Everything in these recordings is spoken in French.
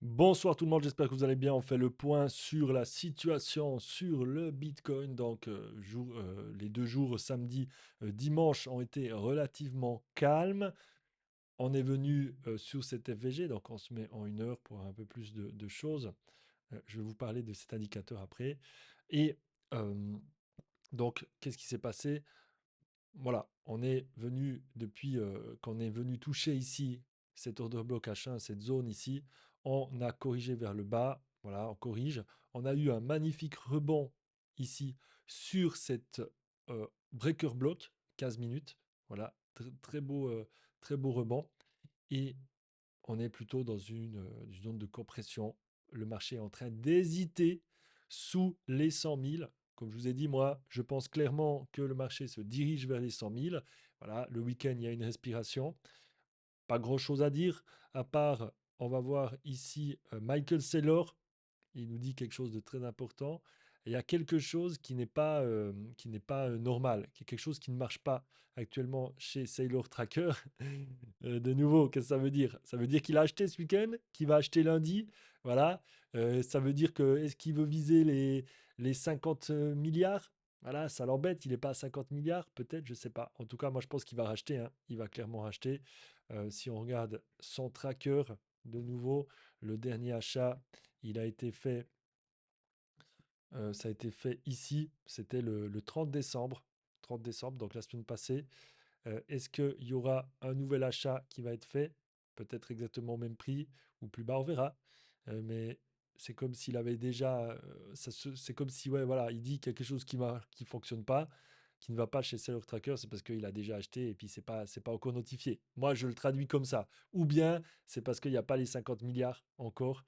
Bonsoir tout le monde, j'espère que vous allez bien. On fait le point sur la situation sur le Bitcoin. Donc, les 2 jours, samedi, dimanche, ont été relativement calmes. On est venu sur cet FVG, donc on se met en 1 heure pour un peu plus de choses. Je vais vous parler de cet indicateur après. Et euh, donc, qu'est-ce qui s'est passé? Voilà, on est venu depuis qu'on est venu toucher ici cet order block H1, cette zone ici, on a corrigé vers le bas. Voilà, on corrige. On a eu un magnifique rebond ici sur cette breaker block, 15 minutes. Voilà, très beau rebond. Et on est plutôt dans une zone de compression. Le marché est en train d'hésiter sous les 100 000. Comme je vous ai dit, moi, je pense clairement que le marché se dirige vers les 100 000. Voilà, le week-end, il y a une respiration. Pas grand-chose à dire, à part, on va voir ici Michael Saylor. Il nous dit quelque chose de très important. Et il y a quelque chose qui n'est pas normal, qui est quelque chose qui ne marche pas actuellement chez Sailor Tracker. De nouveau, qu'est-ce que ça veut dire? Ça veut dire qu'il a acheté ce week-end, qu'il va acheter lundi. Voilà. Ça veut dire que est-ce qu'il veut viser les 50 milliards? Voilà, ça l'embête. Il n'est pas à 50 milliards, peut-être, je ne sais pas. En tout cas, moi, je pense qu'il va racheter, hein. Il va clairement racheter. Si on regarde son tracker, de nouveau, le dernier achat, il a été fait, ça a été fait ici. C'était le 30 décembre. 30 décembre, donc la semaine passée. Est-ce qu'il y aura un nouvel achat qui va être fait? Peut-être exactement au même prix ou plus bas, on verra. Mais c'est comme s'il avait déjà, c'est comme si, ouais, voilà, il dit quelque chose qui fonctionne pas, qui ne va pas chez Seller Tracker, c'est parce qu'il a déjà acheté et puis c'est pas encore notifié. Moi, je le traduis comme ça. Ou bien c'est parce qu'il n'y a pas les 50 milliards encore.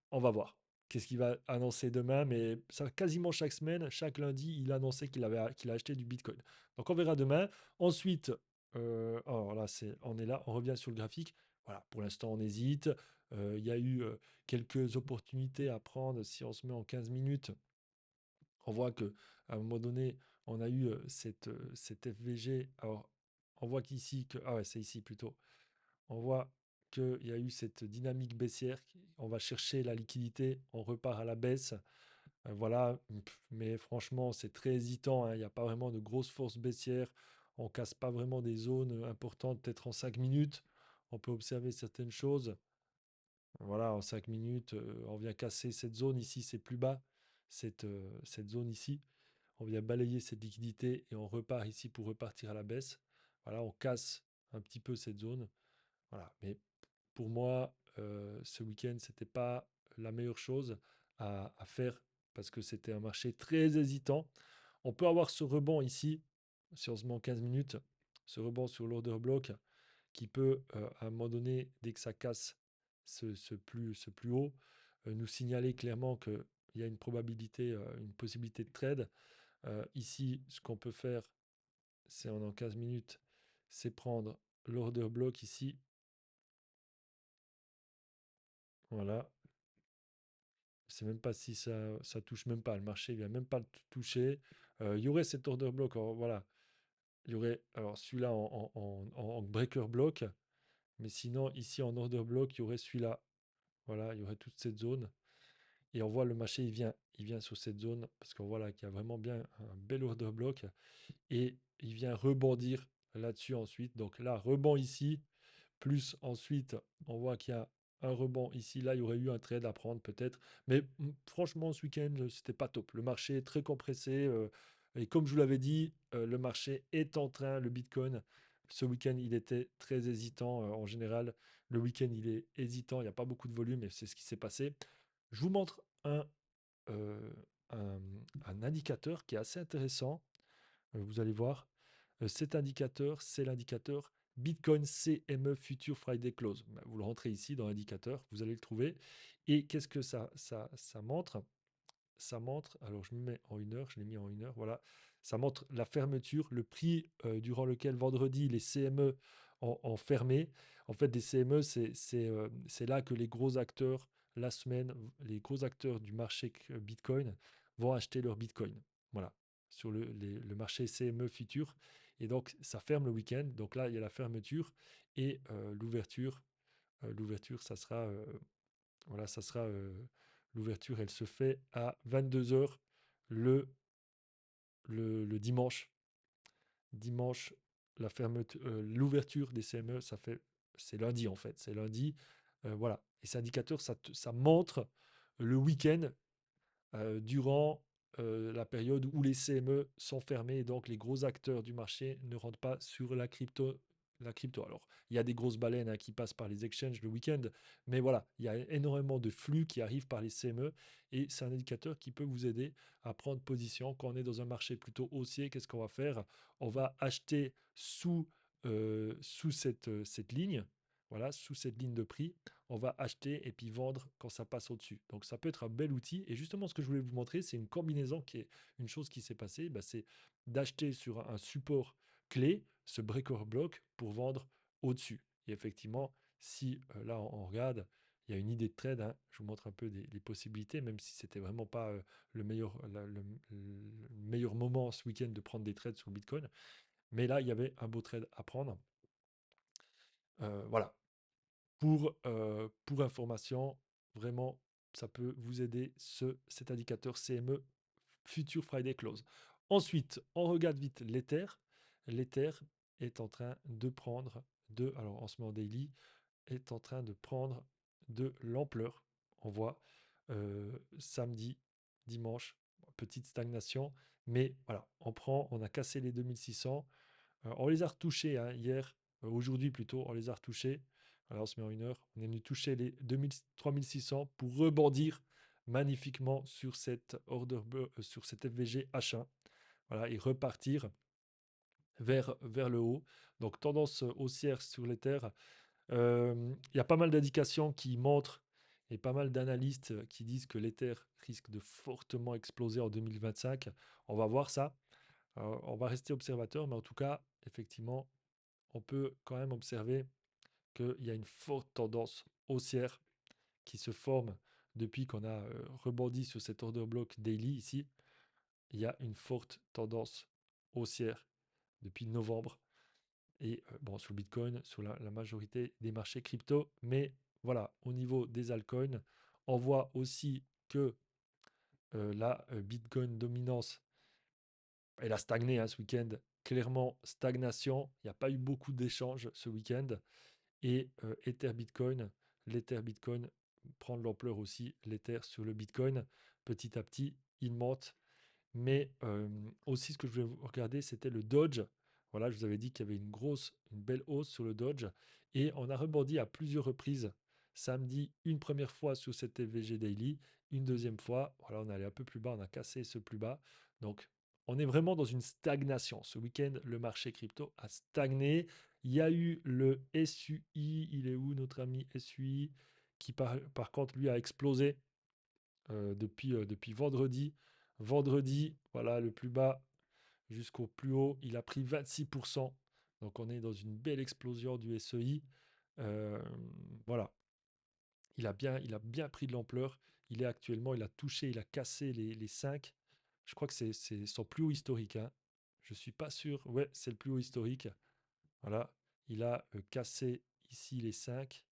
On va voir. Qu'est-ce qu'il va annoncer demain? Mais ça, quasiment chaque semaine, chaque lundi, il annonçait qu'il a acheté du Bitcoin. Donc on verra demain. Ensuite, alors là, on est là, on revient sur le graphique. Voilà, pour l'instant, on hésite. Il y a eu quelques opportunités à prendre. Si on se met en 15 minutes, on voit que à un moment donné, on a eu cette FVG. Alors, on voit qu'ici, ah ouais, c'est ici plutôt. On voit qu'il y a eu cette dynamique baissière. On va chercher la liquidité, on repart à la baisse. Voilà, mais franchement, c'est très hésitant, hein. Il n'y a pas vraiment de grosse force baissière. On casse pas vraiment des zones importantes, peut-être en 5 minutes. On peut observer certaines choses. Voilà, en 5 minutes, on vient casser cette zone ici, c'est plus bas, cette zone ici. On vient balayer cette liquidité et on repart ici pour repartir à la baisse. Voilà, on casse un petit peu cette zone. Voilà, mais pour moi, ce week-end, c'était pas la meilleure chose à faire parce que c'était un marché très hésitant. On peut avoir ce rebond ici, si on se met en 15 minutes, ce rebond sur l'order block qui peut, à un moment donné, dès que ça casse ce plus haut, nous signaler clairement qu'il y a une probabilité, une possibilité de trade. Ici, ce qu'on peut faire, c'est en 15 minutes, c'est prendre l'order block ici. Voilà, c'est même pas si ça touche même pas. Le marché vient même pas le toucher. Il y aurait cet order block. Alors, voilà. Il y aurait alors celui-là en breaker block. Mais sinon, ici en order block, il y aurait celui-là. Voilà, il y aurait toute cette zone. Et on voit le marché, il vient sur cette zone parce qu'on voit là qu'il y a vraiment bien un bel order block. Et il vient rebondir là-dessus ensuite. Donc là, rebond ici. Plus ensuite, on voit qu'il y a un rebond ici. Là, il y aurait eu un trade à prendre peut-être. Mais franchement, ce week-end, c'était pas top. Le marché est très compressé. Et comme je vous l'avais dit, le marché est en train, le Bitcoin, ce week-end, il était très hésitant. En général, le week-end, il est hésitant. Il n'y a pas beaucoup de volume et c'est ce qui s'est passé. Je vous montre euh, un, un indicateur qui est assez intéressant. Vous allez voir. Cet indicateur, c'est l'indicateur Bitcoin CME Future Friday Close. Ben, vous le rentrez ici dans l'indicateur, vous allez le trouver. Et qu'est-ce que ça montre? Ça montre, alors je me mets en 1 heure, je l'ai mis en 1 heure, voilà. Ça montre la fermeture, le prix durant lequel vendredi les CME ont fermé. En fait, des CME, c'est là que les gros acteurs, la semaine, les gros acteurs du marché Bitcoin vont acheter leur Bitcoin. Voilà, sur le marché CME futur. Et donc, ça ferme le week-end. Donc là, il y a la fermeture et l'ouverture. L'ouverture, ça sera Voilà, ça sera l'ouverture, elle se fait à 22 heures le, le dimanche. Dimanche, l'ouverture des CME, c'est lundi en fait. C'est lundi. Voilà. Et cet indicateur, ça montre le week-end durant la période où les CME sont fermés et donc les gros acteurs du marché ne rentrent pas sur la crypto. La crypto. Alors, il y a des grosses baleines hein, qui passent par les exchanges le week-end, mais voilà, il y a énormément de flux qui arrivent par les CME et c'est un indicateur qui peut vous aider à prendre position. Quand on est dans un marché plutôt haussier, qu'est-ce qu'on va faire? On va acheter sous cette ligne, voilà, sous cette ligne de prix on va acheter et puis vendre quand ça passe au-dessus. Donc ça peut être un bel outil. Et justement, ce que je voulais vous montrer, c'est une combinaison qui est une chose qui s'est passée, bah, c'est d'acheter sur un support clé ce breaker block pour vendre au-dessus. Et effectivement, si là on regarde, il y a une idée de trade. Hein, je vous montre un peu les possibilités, même si c'était vraiment pas le meilleur moment ce week-end de prendre des trades sur le Bitcoin. Mais là, il y avait un beau trade à prendre. Voilà, pour information, vraiment, ça peut vous aider cet indicateur CME Future Friday Close. Ensuite, on regarde vite l'Ether. L'Ether est en train de prendre alors en ce moment daily, est en train de prendre de l'ampleur. On voit samedi, dimanche, petite stagnation, mais voilà, on a cassé les 2600. On les a retouchés hein, hier, aujourd'hui plutôt, on les a retouchés. Alors on se met en une heure, on est venu toucher les 3600 pour rebondir magnifiquement sur sur cette FVG H1. Voilà, et repartir vers le haut. Donc tendance haussière sur les terres. Il y a pas mal d'indications qui montrent et pas mal d'analystes qui disent que l'Ether risque de fortement exploser en 2025. On va voir ça. On va rester observateur, mais en tout cas, effectivement, on peut quand même observer qu'il y a une forte tendance haussière qui se forme depuis qu'on a rebondi sur cet order block daily ici. Il y a une forte tendance haussière depuis novembre et bon sur le Bitcoin, sur la majorité des marchés crypto. Mais voilà, au niveau des altcoins, on voit aussi que la Bitcoin dominance, elle a stagné hein, ce week-end. Clairement, stagnation. Il n'y a pas eu beaucoup d'échanges ce week-end. Et Ether Bitcoin, l'Ether Bitcoin prend de l'ampleur aussi, l'Ether sur le Bitcoin, petit à petit, il monte. Mais aussi, ce que je voulais regarder, c'était le Dodge. Voilà, je vous avais dit qu'il y avait une belle hausse sur le Dodge. Et on a rebondi à plusieurs reprises. Samedi, une première fois sur cette FVG Daily, une deuxième fois. Voilà, on est allé un peu plus bas, on a cassé ce plus bas. Donc, on est vraiment dans une stagnation. Ce week-end, le marché crypto a stagné. Il y a eu le SUI. Il est où notre ami SUI? Qui par contre, lui, a explosé depuis vendredi. Vendredi, voilà, le plus bas jusqu'au plus haut, il a pris 26%. Donc on est dans une belle explosion du SEI. Euh, voilà, il a bien pris de l'ampleur. Il a touché, il a cassé les 5. Je crois que c'est son plus haut historique. Hein. Je suis pas sûr. Ouais, c'est le plus haut historique. Voilà, il a cassé ici les 5.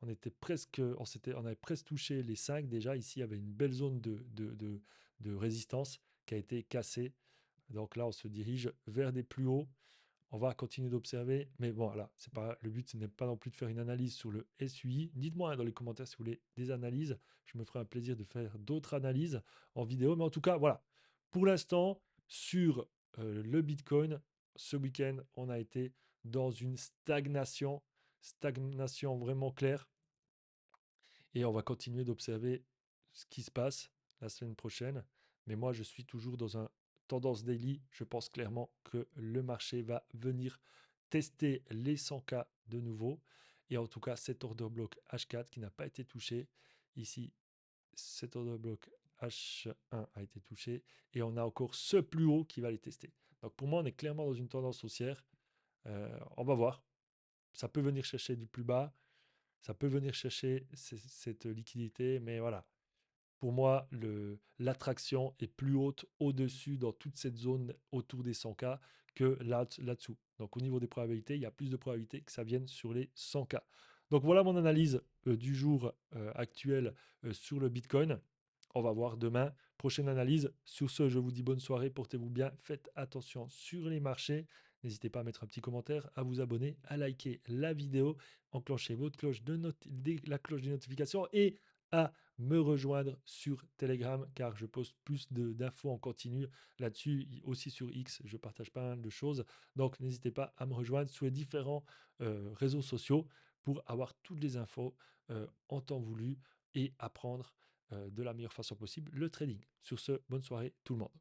On avait presque touché les 5 déjà. Ici, il y avait une belle zone de résistance qui a été cassée. Donc là, on se dirige vers des plus hauts. On va continuer d'observer. Mais bon, là, c'est pas, le but, ce n'est pas non plus de faire une analyse sur le SUI. Dites-moi hein, dans les commentaires si vous voulez des analyses. Je me ferai un plaisir de faire d'autres analyses en vidéo. Mais en tout cas, voilà. Pour l'instant, sur le Bitcoin, ce week-end, on a été dans une stagnation vraiment claire. Et on va continuer d'observer ce qui se passe la semaine prochaine. Mais moi, je suis toujours dans un tendance daily. Je pense clairement que le marché va venir tester les 100K de nouveau. Et en tout cas, cet order block H4 qui n'a pas été touché. Ici, cet order block H1 a été touché. Et on a encore ce plus haut qui va les tester. Donc pour moi, on est clairement dans une tendance haussière. On va voir. Ça peut venir chercher du plus bas. Ça peut venir chercher cette liquidité, mais voilà. Pour moi, l'attraction est plus haute au-dessus dans toute cette zone autour des 100K que là-dessous. Donc au niveau des probabilités, il y a plus de probabilités que ça vienne sur les 100K. Donc voilà mon analyse du jour actuel sur le Bitcoin. On va voir demain. Prochaine analyse. Sur ce, je vous dis bonne soirée, portez-vous bien, faites attention sur les marchés. N'hésitez pas à mettre un petit commentaire, à vous abonner, à liker la vidéo, enclenchez votre cloche la cloche des notifications et à me rejoindre sur Telegram car je poste plus d'infos en continu là-dessus, aussi sur X, je partage pas mal de choses. Donc n'hésitez pas à me rejoindre sur les différents réseaux sociaux pour avoir toutes les infos en temps voulu et apprendre de la meilleure façon possible le trading. Sur ce, bonne soirée tout le monde.